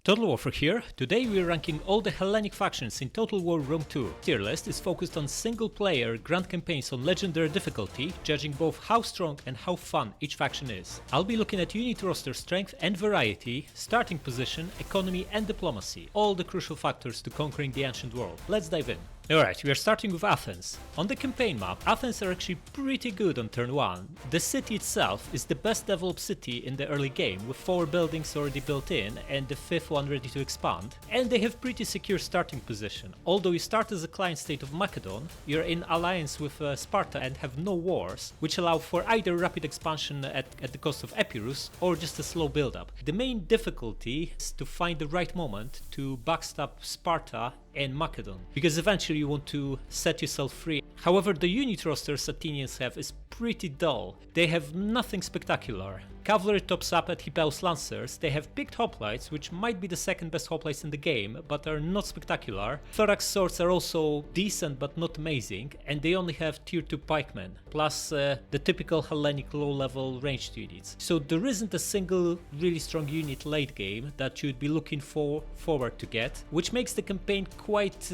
Total Warfare here. Today we're ranking all the Hellenic factions in Total War Rome 2. Tier list is focused on single player grand campaigns on legendary difficulty, judging both how strong and how fun each faction is. I'll be looking at unit roster strength and variety, starting position, economy and diplomacy, all the crucial factors to conquering the ancient world. Let's dive in. Alright, we are starting with Athens. On the campaign map, Athens are actually pretty good on turn 1. The city itself is the best developed city in the early game, with 4 buildings already built in and the 5th one ready to expand. And they have pretty secure starting position. Although you start as a client state of Macedon, you're in alliance with Sparta and have no wars, which allow for either rapid expansion at the cost of Epirus or just a slow build-up. The main difficulty is to find the right moment to backstab Sparta and Macedon, because eventually you want to set yourself free. However, the unit rosters Athenians have is pretty dull. They have nothing spectacular. Cavalry tops up at Hippeus Lancers, they have picked hoplites, which might be the second best hoplites in the game, but are not spectacular. Thorax swords are also decent but not amazing, and they only have tier 2 pikemen, plus the typical Hellenic low-level ranged units. So there isn't a single really strong unit late game that you'd be looking forward to get, which makes the campaign quite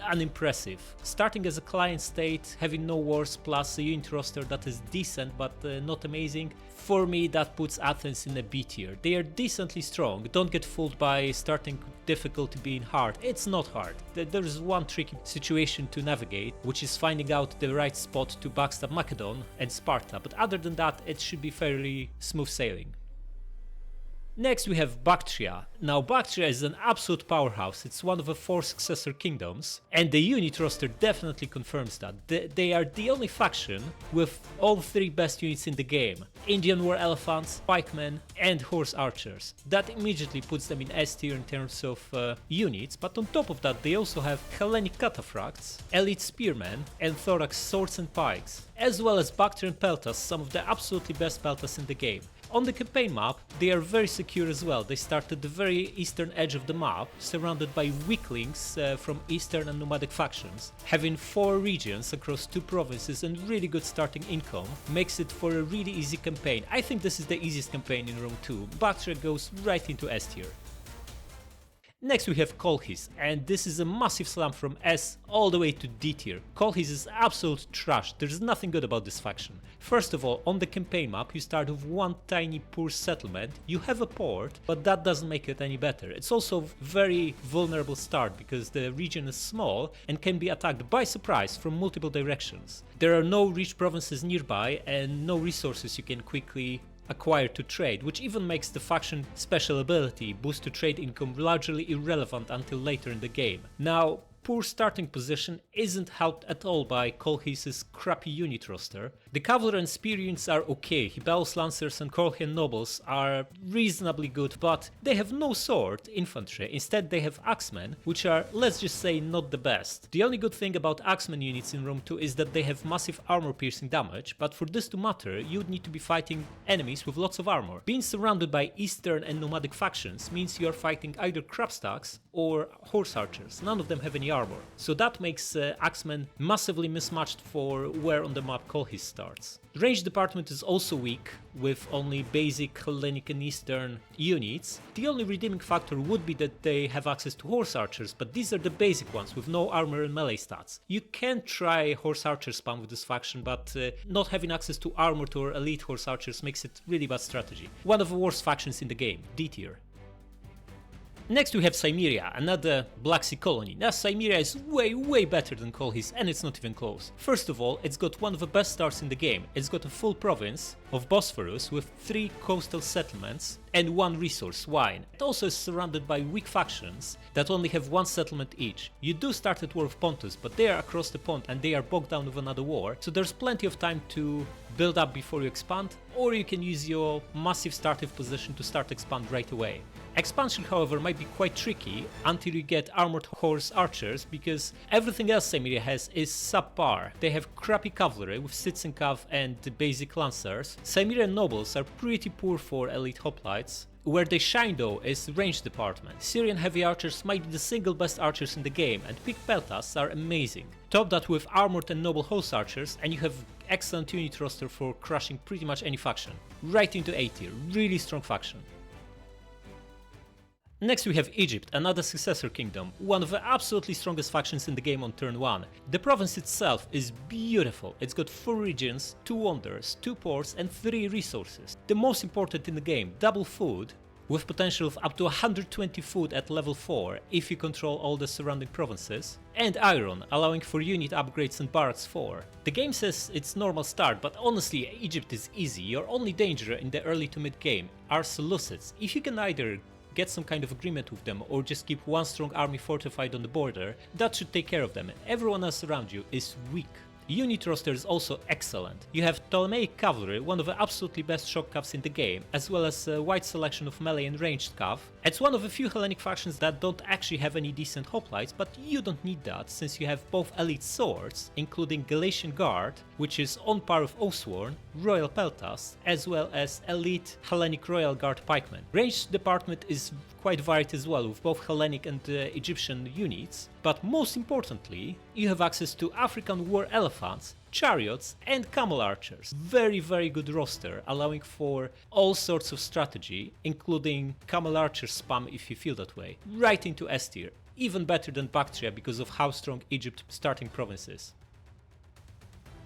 unimpressive. Starting as a client state, having no wars, plus a unit roster that is decent but not amazing, for me that puts Athens in a B tier. They are decently strong, don't get fooled by starting difficulty being hard. It's not hard. There is one tricky situation to navigate, which is finding out the right spot to backstab Macedon and Sparta, but other than that it should be fairly smooth sailing. Next we have Baktria. Now Baktria is an absolute powerhouse, it's one of the 4 successor kingdoms, and the unit roster definitely confirms that. They are the only faction with all 3 best units in the game: Indian war elephants, pikemen and horse archers. That immediately puts them in S tier in terms of units, but on top of that they also have Hellenic cataphracts, elite spearmen and thorax swords and pikes, as well as Bactrian peltas, some of the absolutely best peltas in the game. On the campaign map, they are very secure as well. They start at the very eastern edge of the map, surrounded by weaklings from eastern and nomadic factions. Having 4 regions across 2 provinces and really good starting income makes it for a really easy campaign. I think this is the easiest campaign in Rome 2. Baktria goes right into S tier. Next we have Colchis, and this is a massive slump from S all the way to D tier. Colchis is absolute trash, there's nothing good about this faction. First of all, on the campaign map you start with one tiny poor settlement, you have a port, but that doesn't make it any better. It's also a very vulnerable start because the region is small and can be attacked by surprise from multiple directions. There are no rich provinces nearby and no resources you can quickly acquired to trade, which even makes the faction special ability boost to trade income largely irrelevant until later in the game. Now, poor starting position isn't helped at all by Colchis's crappy unit roster. The cavalry and spear units are okay, Hippeus Lancers and Colchian nobles are reasonably good, but they have no sword infantry, instead they have axemen, which are, let's just say, not the best. The only good thing about axemen units in Rome 2 is that they have massive armor piercing damage, but for this to matter you would need to be fighting enemies with lots of armor. Being surrounded by eastern and nomadic factions means you are fighting either crabstacks or horse archers, none of them have any armor. So that makes axemen massively mismatched for where on the map Colchis starts. The range department is also weak, with only basic Hellenic and Eastern units. The only redeeming factor would be that they have access to horse archers, but these are the basic ones with no armor and melee stats. You can try horse archer spam with this faction, but not having access to armored or elite horse archers makes it really bad strategy. One of the worst factions in the game, D tier. Next we have Cimmeria, another Black Sea colony. Now Cimmeria is way better than Colchis and it's not even close. First of all, it's got one of the best starts in the game. It's got a full province of Bosphorus with 3 coastal settlements and 1 resource, wine. It also is surrounded by weak factions that only have 1 settlement each. You do start at War of Pontus, but they are across the pond and they are bogged down with another war, so there's plenty of time to build up before you expand, or you can use your massive starting position to start expand right away. Expansion, however, might be quite tricky until you get armored horse archers, because everything else Cimmeria has is subpar. They have crappy cavalry with Citzencav and basic lancers. Cimmerian nobles are pretty poor for elite hoplites. Where they shine though is range department. Syrian heavy archers might be the single best archers in the game, and picked peltas are amazing. Top that with armored and noble horse archers and you have excellent unit roster for crushing pretty much any faction. Right into A tier, really strong faction. Next we have Egypt, another successor kingdom, one of the absolutely strongest factions in the game on turn 1. The province itself is beautiful, it's got 4 regions, 2 wonders, 2 ports and 3 resources. The most important in the game, double food, with potential of up to 120 food at level 4 if you control all the surrounding provinces, and iron, allowing for unit upgrades and barracks 4. The game says it's normal start, but honestly Egypt is easy. Your only danger in the early to mid game are Seleucids. If you can either get some kind of agreement with them or just keep one strong army fortified on the border, that should take care of them. Everyone else around you is weak. Unit roster is also excellent. You have Ptolemaic cavalry, one of the absolutely best shock cavs in the game, as well as a wide selection of melee and ranged cav. It's one of the few Hellenic factions that don't actually have any decent hoplites, but you don't need that since you have both elite swords, including Galatian Guard, which is on par with Oathsworn, Royal Peltas, as well as elite Hellenic Royal Guard pikemen. Ranged department is quite varied as well, with both Hellenic and Egyptian units, but most importantly, you have access to African war elephants, chariots and camel archers. Very good roster, allowing for all sorts of strategy, including camel archer spam if you feel that way, right into S tier, even better than Baktria because of how strong Egypt's starting province is.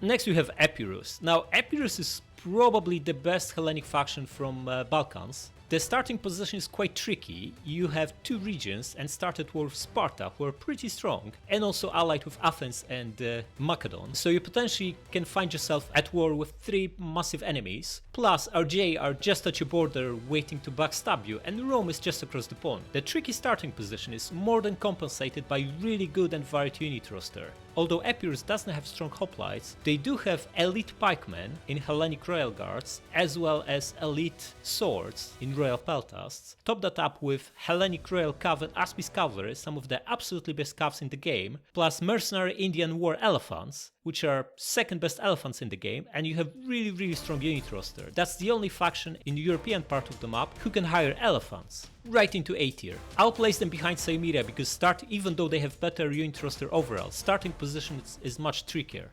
Next we have Epirus. Now Epirus is probably the best Hellenic faction from Balkans. The starting position is quite tricky. You have 2 regions and start at war with Sparta, who are pretty strong, and also allied with Athens and Macedon. So you potentially can find yourself at war with 3 massive enemies, plus RJ are just at your border waiting to backstab you, and Rome is just across the pond. The tricky starting position is more than compensated by really good and varied unit roster. Although Epirus doesn't have strong hoplites, they do have elite pikemen in Hellenic Royal Guards, as well as elite swords in Royal Peltasts. Top that up with Hellenic Royal Cav and Aspis Cavalry, some of the absolutely best cavs in the game, plus mercenary Indian war elephants, which are second best elephants in the game, and you have really strong unit roster. That's the only faction in the European part of the map who can hire elephants. Right into A tier. I'll place them behind Cimmeria because even though they have better unit roster overall, starting position is much trickier.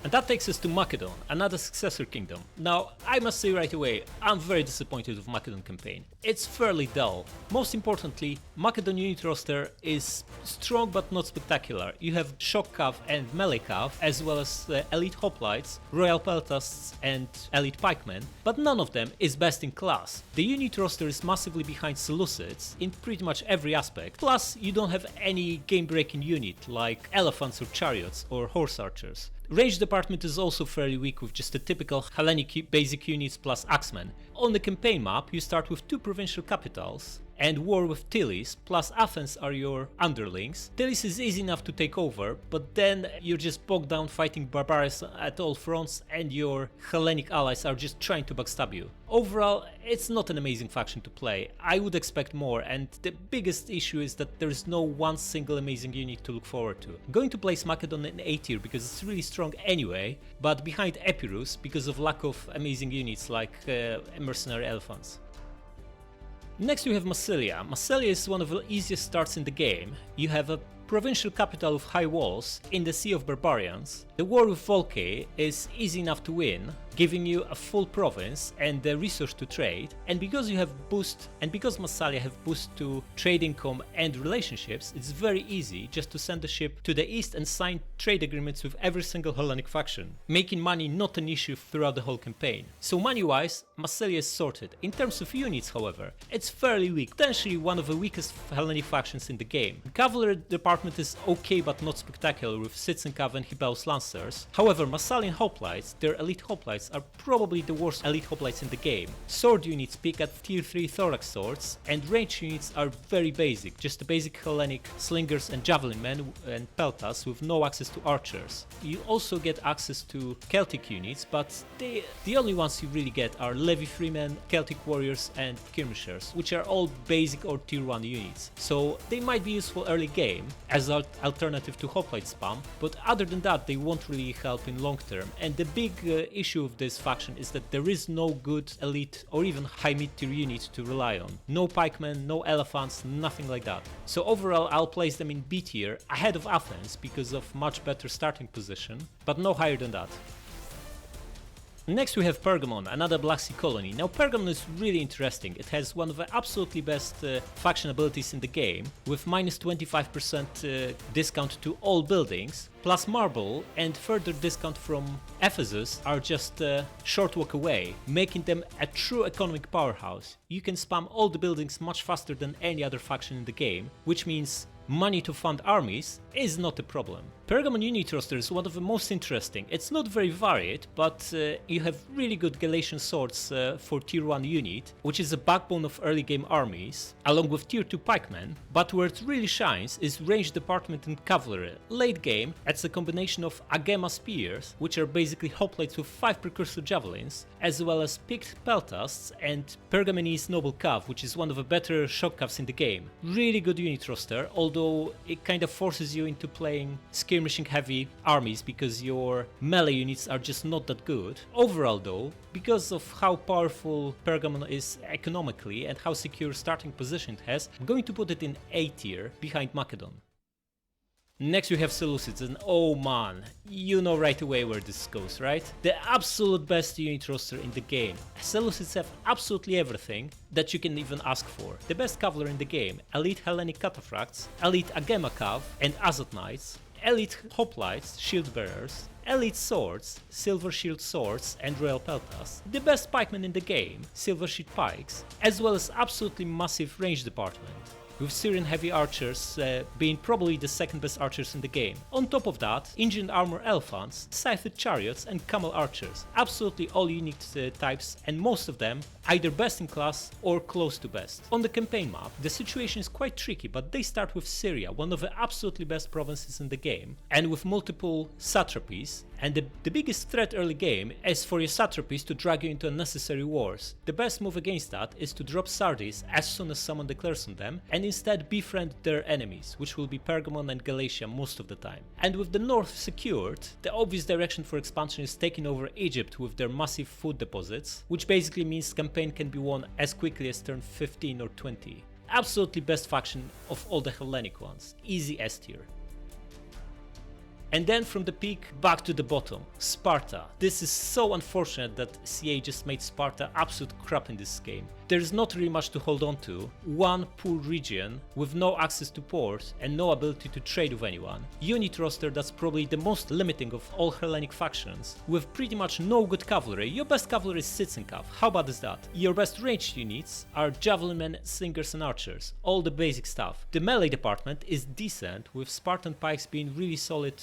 And that takes us to Macedon, another successor kingdom. Now, I must say right away, I'm very disappointed with Macedon campaign. It's fairly dull. Most importantly, Macedon unit roster is strong but not spectacular. You have shock cav and melee cav, as well as elite hoplites, royal peltasts and elite pikemen, but none of them is best in class. The unit roster is massively behind Seleucids in pretty much every aspect, plus you don't have any game-breaking unit like elephants or chariots or horse archers. Range department is also fairly weak with just the typical Hellenic basic units plus axemen. On the campaign map you start with 2 provincial capitals and war with Tylis, plus Athens are your underlings. Tylis is easy enough to take over, but then you're just bogged down fighting barbarians at all fronts and your Hellenic allies are just trying to backstab you. Overall, it's not an amazing faction to play. I would expect more, and the biggest issue is that there is no one single amazing unit to look forward to. I'm going to place Macedon in A tier because it's really strong anyway, but behind Epirus because of lack of amazing units like mercenary elephants. Next we have Massilia. Massilia is one of the easiest starts in the game. You have a provincial capital with high walls in the Sea of Barbarians. The war with Volcae is easy enough to win, giving you a full province and the resource to trade, and because you have boost and because Massilia have boost to trade income and relationships, it's very easy just to send a ship to the east and sign trade agreements with every single Hellenic faction, making money not an issue throughout the whole campaign. So money wise, Massilia is sorted. In terms of units however, it's fairly weak, potentially one of the weakest Hellenic factions in the game. The cavalry department is okay but not spectacular with Citizen Cav and Hippaeus Lancers. However, Massalian hoplites, their elite hoplites, are probably the worst elite hoplites in the game. Sword units peak at tier 3 thorax swords, and range units are very basic, just the basic Hellenic slingers and javelin men and peltas with no access to archers. You also get access to Celtic units, but the only ones you really get are Levy freemen, Celtic warriors and skirmishers, which are all basic or tier 1 units. So they might be useful early game as an alternative to hoplite spam, but other than that they won't really help in long term. And the big issue of this faction is that there is no good elite or even high mid tier unit to rely on. No pikemen, no elephants, nothing like that. So overall I'll place them in B tier ahead of Athens because of much better starting position, but no higher than that. Next we have Pergamon, another Black Sea colony. Now Pergamon is really interesting. It has one of the absolutely best faction abilities in the game, with minus 25% discount to all buildings, plus marble and further discount from Ephesus are just a short walk away, making them a true economic powerhouse. You can spam all the buildings much faster than any other faction in the game, which means money to fund armies is not a problem. Pergamon unit roster is one of the most interesting. It's not very varied, but you have really good Galatian swords for tier 1 unit, which is the backbone of early game armies, along with tier 2 pikemen, but where it really shines is range department and cavalry. Late game, it's a combination of Agema spears, which are basically hoplites with 5 precursor javelins, as well as picked peltasts and Pergamonese noble cav, which is one of the better shock cavs in the game. Really good unit roster, although it kind of forces you into playing skirmishing heavy armies because your melee units are just not that good. Overall though, because of how powerful Pergamon is economically and how secure starting position it has, I'm going to put it in A tier behind Macedon. Next we have Seleucids, and oh man, you know right away where this goes, right? The absolute best unit roster in the game. Seleucids have absolutely everything that you can even ask for. The best cavalry in the game, elite Hellenic cataphracts, elite Agema cav and Azot knights, elite hoplites, shield bearers, elite swords, silver shield swords and royal peltas, the best pikemen in the game, silver shield pikes, as well as absolutely massive range department, with Syrian heavy archers being probably the second best archers in the game. On top of that, engined armor elephants, scythed chariots and camel archers. Absolutely all unit types, and most of them either best in class or close to best. On the campaign map, the situation is quite tricky, but they start with Syria, one of the absolutely best provinces in the game, and with multiple satrapies, and the biggest threat early game is for your satrapies to drag you into unnecessary wars. The best move against that is to drop Sardis as soon as someone declares on them, and instead befriend their enemies, which will be Pergamon and Galatia most of the time. And with the north secured, the obvious direction for expansion is taking over Egypt with their massive food deposits, which basically means campaign can be won as quickly as turn 15 or 20. Absolutely best faction of all the Hellenic ones, easy S tier. And then from the peak back to the bottom, Sparta. This is so unfortunate that CA just made Sparta absolute crap in this game. There's not really much to hold on to. One poor region with no access to ports and no ability to trade with anyone. Unit roster that's probably the most limiting of all Hellenic factions, with pretty much no good cavalry. Your best cavalry is citizen cav, how bad is that? Your best ranged units are javelin men, slingers and archers, all the basic stuff. The melee department is decent, with Spartan pikes being really solid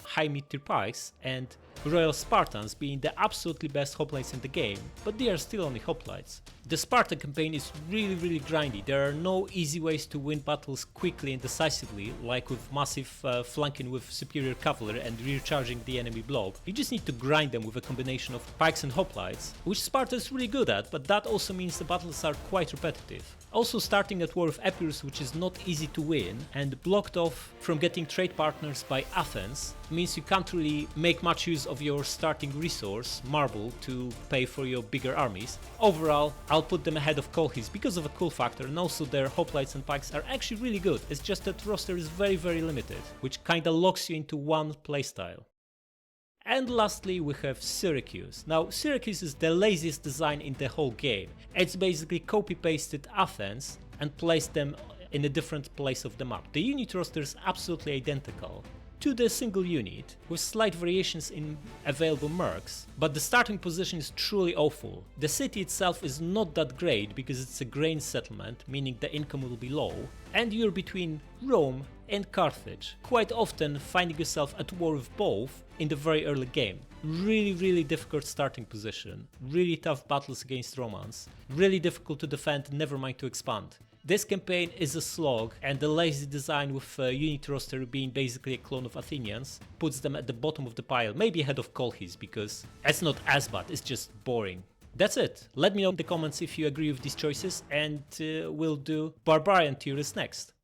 high mid-tier pikes and Royal Spartans being the absolutely best hoplites in the game, but they are still only hoplites. The Spartan campaign is really grindy. There are no easy ways to win battles quickly and decisively, like with massive flanking with superior cavalry and recharging the enemy blob. You just need to grind them with a combination of pikes and hoplites, which Sparta is really good at, but that also means the battles are quite repetitive. Also starting at war with Epirus, which is not easy to win, and blocked off from getting trade partners by Athens, means you can't really make much use of your starting resource, marble, to pay for your bigger armies. Overall, I'll put them ahead of Colchis because of a cool factor, and also their hoplites and pikes are actually really good. It's just that roster is very limited, which kinda locks you into one playstyle. And lastly we have Syracuse. Now Syracuse is the laziest design in the whole game. It's basically copy-pasted Athens and placed them in a different place of the map. The unit roster is absolutely identical to the single unit, with slight variations in available mercs, but the starting position is truly awful. The city itself is not that great because it's a grain settlement, meaning the income will be low, and you're between Rome and Carthage, quite often finding yourself at war with both in the very early game. Really difficult starting position, really tough battles against Romans, really difficult to defend, never mind to expand. This campaign is a slog, and the lazy design with unit roster being basically a clone of Athenians puts them at the bottom of the pile, maybe ahead of Colchis, because it's not as bad, it's just boring. That's it. Let me know in the comments if you agree with these choices, and we'll do Barbarian tiers next.